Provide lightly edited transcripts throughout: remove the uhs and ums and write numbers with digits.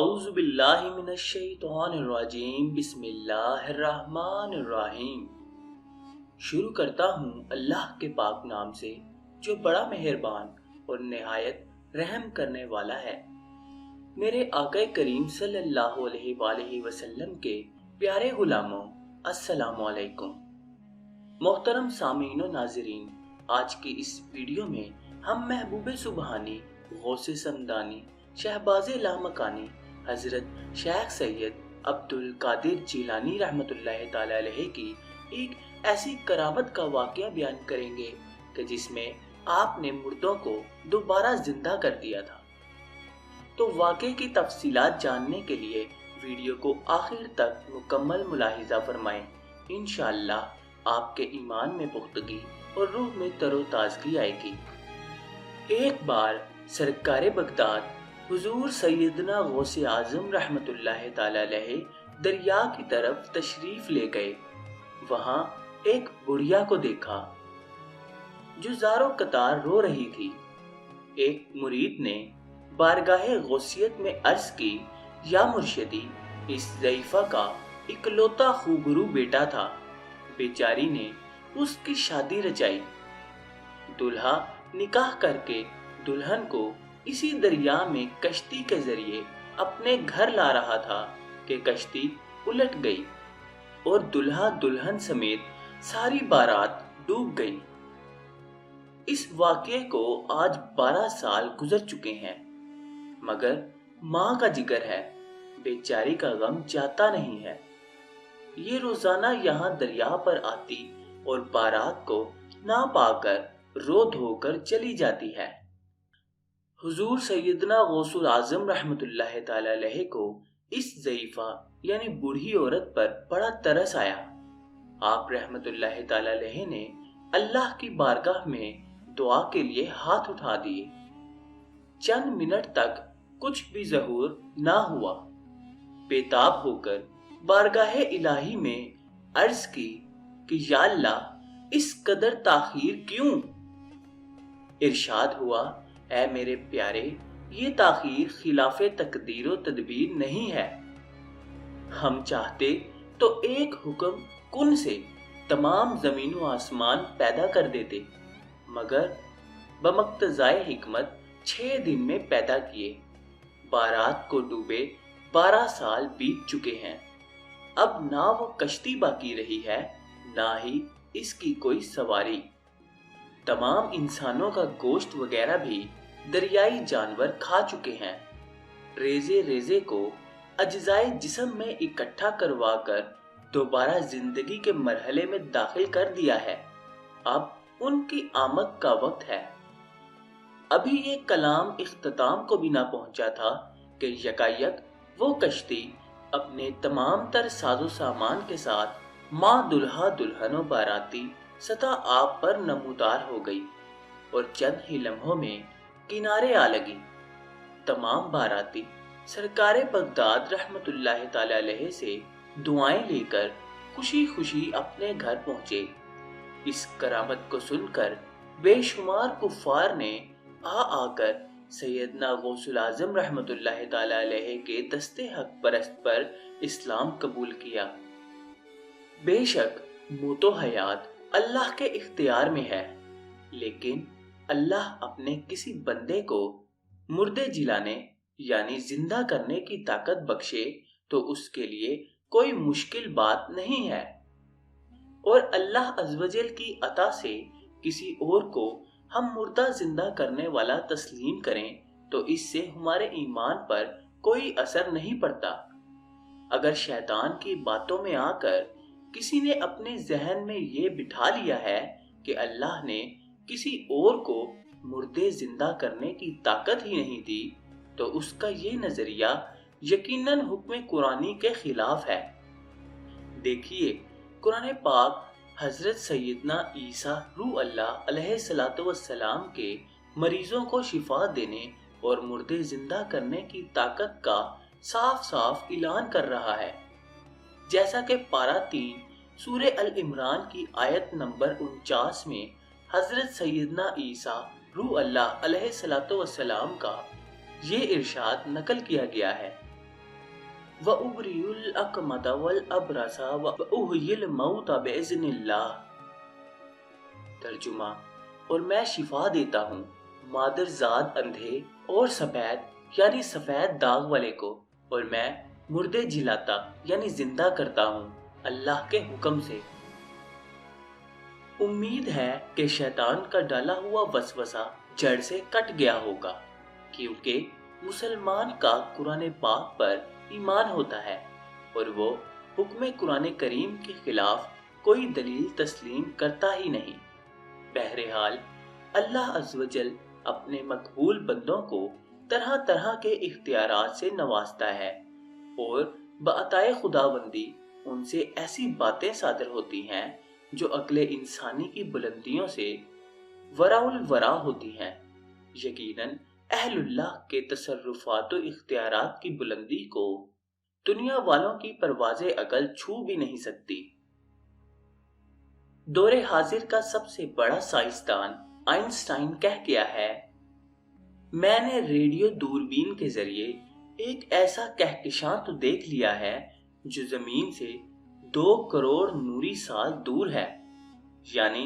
اعوذ باللہ من الشیطان الرجیم بسم اللہ الرحمن الرحیم۔ شروع کرتا ہوں اللہ کے پاک نام سے جو بڑا مہربان اور نہایت رحم کرنے والا ہے۔ میرے آقا کریم صلی اللہ علیہ وآلہ وسلم کے پیارے غلاموں، السلام علیکم۔ محترم سامعین و ناظرین، آج کی اس ویڈیو میں ہم محبوب سبحانی، غوث سمدانی، شہباز لامکانی حضرت شیخ سید عبد القادر جیلانی رحمۃ اللہ تعالی علیہ کی ایک ایسی کرامت کا واقعہ بیان کریں گے کہ جس میں آپ نے مردوں کو دوبارہ زندہ کر دیا تھا۔ تو واقعے کی تفصیلات جاننے کے لیے ویڈیو کو آخر تک مکمل ملاحظہ فرمائیں۔ انشاءاللہ آپ کے ایمان میں پختگی اور روح میں تر و تازگی آئے گی۔ ایک بار سرکار بغداد حضور سیدنا غوث اعظم رحمت اللہ تعالی علیہ دریا کی طرف تشریف لے گئے۔ وہاں ایک بڑھیا کو دیکھا جو زار و قطار رو رہی تھی۔ ایک مرید نے بارگاہ غوثیت میں عرض کی، یا مرشدی، اس ضعیفہ کا اکلوتا خوبرو بیٹا تھا، بیچاری نے اس کی شادی رچائی۔ دلہا نکاح کر کے دلہن کو اسی دریا میں کشتی کے ذریعے اپنے گھر لا رہا تھا کہ کشتی الٹ گئی اور دلہا دلہن سمیت ساری بارات ڈوب گئی۔ اس واقعے کو آج 12 سال گزر چکے ہیں، مگر ماں کا جگر ہے، بیچاری کا غم جاتا نہیں ہے۔ یہ روزانہ یہاں دریا پر آتی اور بارات کو نہ پا کر رو دھو کر چلی جاتی ہے۔ حضور سیدنا غوث اعظم رحمت اللہ تعالی علیہ کو اس ضعیفہ یعنی بوڑھی عورت پر بڑا ترس آیا۔ آپ رحمت اللہ تعالی علیہ نے اللہ کی بارگاہ میں دعا کے لیے ہاتھ اٹھا دیے۔ چند منٹ تک کچھ بھی ظہور نہ ہوا۔ بےتاب ہو کر بارگاہ الہی میں عرض کی کہ یا اللہ، اس قدر تاخیر کیوں؟ ارشاد ہوا، اے میرے پیارے، یہ تاخیر خلاف تقدیر و تدبیر نہیں ہے۔ ہم چاہتے تو ایک حکم کن سے تمام زمین و آسمان پیدا کر دیتے، مگر بمقتضائے حکمت 6 دن میں پیدا کیے۔ بارات کو ڈوبے 12 سال بیت چکے ہیں۔ اب نہ وہ کشتی باقی رہی ہے، نہ ہی اس کی کوئی سواری۔ تمام انسانوں کا گوشت وغیرہ بھی دریائی جانور کھا چکے ہیں۔ ریزے ریزے کو اجزائے جسم میں اکٹھا کروا کر دوبارہ زندگی کے مرحلے میں داخل کر دیا ہے۔ اب ان کی آمد کا وقت ہے۔ ابھی یہ کلام اختتام کو بھی نہ پہنچا تھا کہ یکایک وہ کشتی اپنے تمام تر ساز و سامان کے ساتھ ماں دلہا دلہن و باراتی سطح آب پر نمودار ہو گئی اور چند ہی لمحوں میں کنارے آ لگی۔ تمام باراتی سرکار بغداد رحمت اللہ تعالی علیہ سے دعائیں لے کر خوشی خوشی اپنے گھر پہنچے۔ اس کرامت کو سن کر بے شمار کفار نے آ کر سیدنا غوث اعظم رحمت اللہ تعالی علیہ کے دستے حق پرست پر اسلام قبول کیا۔ بے شک موت و حیات اللہ کے اختیار میں ہے، لیکن اللہ اپنے کسی بندے کو مردے جلانے یعنی زندہ کرنے کی طاقت بخشے تو اس کے لیے کوئی مشکل بات نہیں ہے، اور اللہ عز و جل کی عطا سے کسی اور کو ہم مردہ زندہ کرنے والا تسلیم کریں تو اس سے ہمارے ایمان پر کوئی اثر نہیں پڑتا۔ اگر شیطان کی باتوں میں آ کر کسی نے اپنے ذہن میں یہ بٹھا لیا ہے کہ اللہ نے کسی اور کو مردے زندہ کرنے کی طاقت ہی نہیں دی، تو اس کا یہ نظریہ یقیناً حکم قرآنی کے خلاف ہے۔ دیکھیے، قرآن پاک حضرت سیدنا عیسیٰ روح اللہ علیہ السلام کے مریضوں کو شفا دینے اور مردے زندہ کرنے کی طاقت کا صاف صاف اعلان کر رہا ہے، جیسا کہ پارہ 3 سورہ العمران کی آیت نمبر 49 میں حضرت سیدنا عیسیٰ روح اللہ علیہ السلام کا یہ ارشاد نقل کیا گیا ہے، وَأُبْرِئُ الْأَكْمَةَ وَالْأَبْرَصَ وَأُحْيِي الْمَوْتَ بِإِذْنِ اللَّهِ۔ ترجمہ: اور میں شفا دیتا ہوں مادرزاد اندھے اور سفید یعنی سفید داغ والے کو، اور میں مردے جلاتا یعنی زندہ کرتا ہوں اللہ کے حکم سے۔ امید ہے کہ شیطان کا ڈالا ہوا وسوسہ جڑ سے کٹ گیا ہوگا، کیونکہ مسلمان کا قرآن پاک پر ایمان ہوتا ہے اور وہ حکم قرآن کریم کے خلاف کوئی دلیل تسلیم کرتا ہی نہیں۔ بہرحال اللہ عز و جل اپنے مقبول بندوں کو طرح طرح کے اختیارات سے نوازتا ہے، اور بعطائے خداوندی ان سے ایسی باتیں صادر ہوتی ہیں جو عقل انسانی کی بلندیوں سے ورا الورا ہوتی ہیں۔ یقیناً اہل اللہ کے تصرفات و اختیارات کی بلندی کو دنیا والوں کی پرواز عقل چھو بھی نہیں سکتی۔ دور حاضر کا سب سے بڑا سائنسدان آئنسٹائن کہہ گیا ہے، میں نے ریڈیو دوربین کے ذریعے ایک ایسا کہکشاں تو دیکھ لیا ہے جو زمین سے 2 کروڑ نوری سال دور ہے، یعنی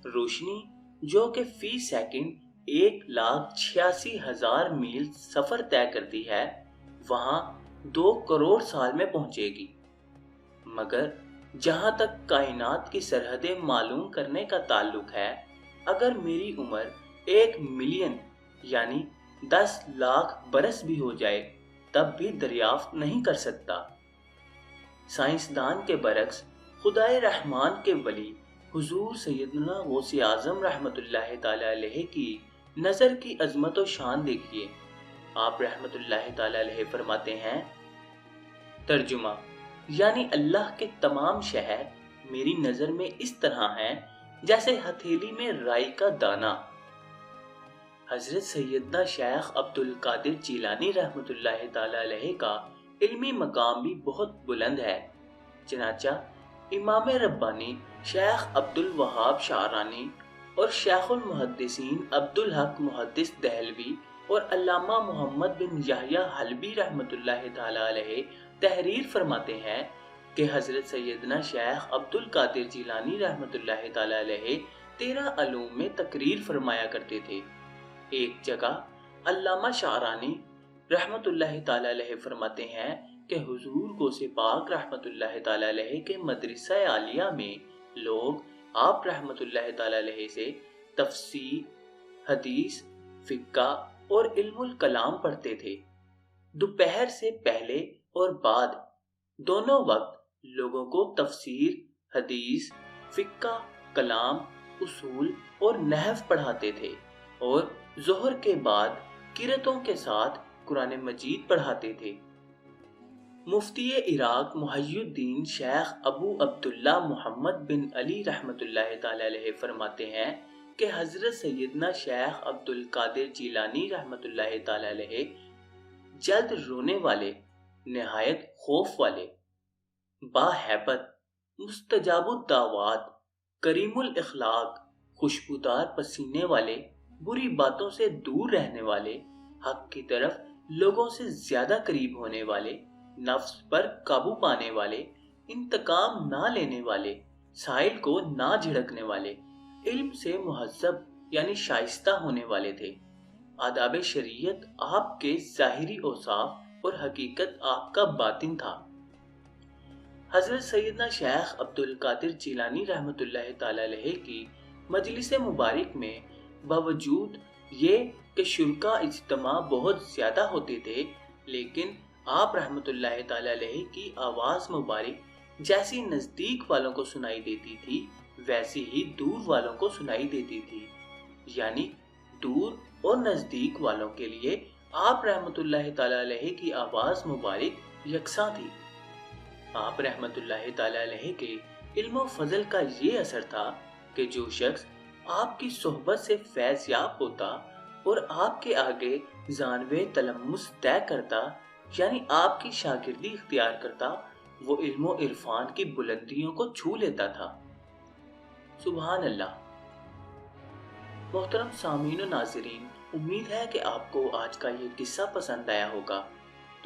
روشنی جو کہ فی سیکنڈ 1,86,000 میل سفر طے کرتی ہے، وہاں 2 کروڑ سال میں پہنچے گی۔ مگر جہاں تک کائنات کی سرحدیں معلوم کرنے کا تعلق ہے، اگر میری عمر 1 ملین یعنی 10 لاکھ برس بھی ہو جائے تب بھی دریافت نہیں کر سکتا۔ سائنسدان کے برعکس خدائے رحمان کے ولی حضور سیدنا غوث اعظم رحمۃ اللہ تعالی علیہ کی نظر کی عظمت و شان دیکھیے۔ آپ رحمۃ اللہ تعالی علیہ فرماتے ہیں، ترجمہ: یعنی اللہ کے تمام شہر میری نظر میں اس طرح ہیں جیسے ہتھیلی میں رائی کا دانہ۔ حضرت سیدنا شیخ عبد القادر جیلانی رحمۃ اللہ تعالی علیہ کا علمی مقام بھی بہت بلند ہے، چنانچہ امام ربانی شیخ عبد الوہاب شعرانی اور شیخ المحدثین عبد الحق محدث دہلوی اور علامہ محمد بن یحییٰ حلبی رحمۃ اللہ تعالی علیہ تحریر فرماتے ہیں کہ حضرت سیدنا شیخ عبد القادر جیلانی رحمۃ اللہ تعالی علیہ 13 علوم میں تقریر فرمایا کرتے تھے۔ ایک جگہ علامہ شعرانی رحمۃ اللہ تعالی علیہ فرماتے ہیں کہ حضور غوث پاک رحمۃ اللہ تعالی علیہ کے مدرسہ عالیہ میں لوگ آپ رحمۃ اللہ تعالی علیہ سے تفسیر، حدیث، فقہ اور علم الکلام پڑھتے تھے۔ دوپہر سے پہلے اور بعد دونوں وقت لوگوں کو تفسیر، حدیث، فقہ، کلام، اصول اور نحو پڑھاتے تھے، اور ظہر کے بعد قرأتوں کے ساتھ قرآن مجید پڑھاتے تھے۔ مفتی عراق محی الدین شیخ ابو عبداللہ محمد بن علی رحمۃ اللہ تعالی علیہ فرماتے ہیں کہ حضرت سیدنا شیخ عبد القادر جیلانی رحمۃ اللہ تعالی علیہ جلد رونے والے، نہایت خوف والے، باہیبت، مستجاب الدعوات، کریم الاخلاق، خوشبودار پسینے والے، بری باتوں سے دور رہنے والے، حق کی طرف لوگوں سے زیادہ قریب ہونے والے، نفس پر قابو پانے والے، انتقام نہ لینے والے، سائل کو نہ جھڑکنے والے، علم سے مہذب یعنی شائستہ ہونے والے تھے۔ آداب شریعت آپ کے ظاہری اوصاف اور حقیقت آپ کا باطن تھا۔ حضرت سیدنا شیخ عبد القادر جیلانی رحمۃ اللہ تعالی علیہ کی مجلس مبارک میں باوجود یہ کہ شرکا اجتماع بہت زیادہ ہوتے تھے، لیکن آپ رحمۃ اللہ تعالی علیہ کی آواز مبارک جیسی نزدیک والوں کو سنائی دیتی تھی ویسی ہی دور والوں کو سنائی دیتی تھی، یعنی دور اور نزدیک والوں کے لیے آپ رحمۃ اللہ تعالی علیہ کی آواز مبارک یکساں تھی۔ آپ رحمۃ اللہ تعالی علیہ کے علم و فضل کا یہ اثر تھا کہ جو شخص آپ کی صحبت سے فیض یاب ہوتا اور آپ کے آگے زانوے تلمس طے کرتا، یعنی آپ کی شاگردی اختیار کرتا، وہ علم و عرفان کی بلندیوں کو چھو لیتا تھا۔ سبحان اللہ۔ محترم سامعین و ناظرین، امید ہے کہ آپ کو آج کا یہ قصہ پسند آیا ہوگا۔